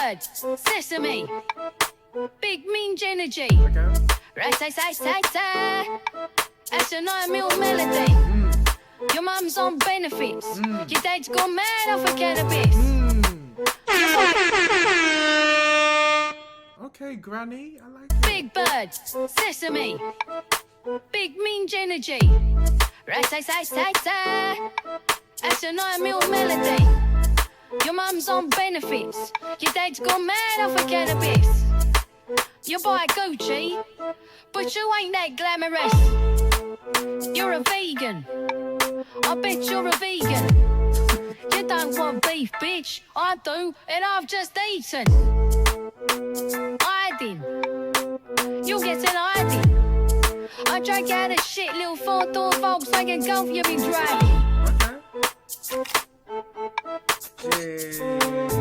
bird, Sesame, big minge energy. Okay. Rat-say-say-say-say. That's a 9 mil melody. Your mum's on benefits. Your dad's gone mad off of cannabis. Okay, Granny, I like it. Big bird, Sesame, big minge energy. Rat-say-say-say-say. That's a 9 mil melody. Your mum's on benefits. Your dad's gone mad off of cannabis. You buy Gucci, but you ain't that glamorous. You're a vegan. I bet you're a vegan. You don't want beef, bitch. I do, and I've just eaten. Hiding. You'll get an hiding. I drank out a shit little 4-door Volkswagen Golf you've been driving. Okay. Yeah.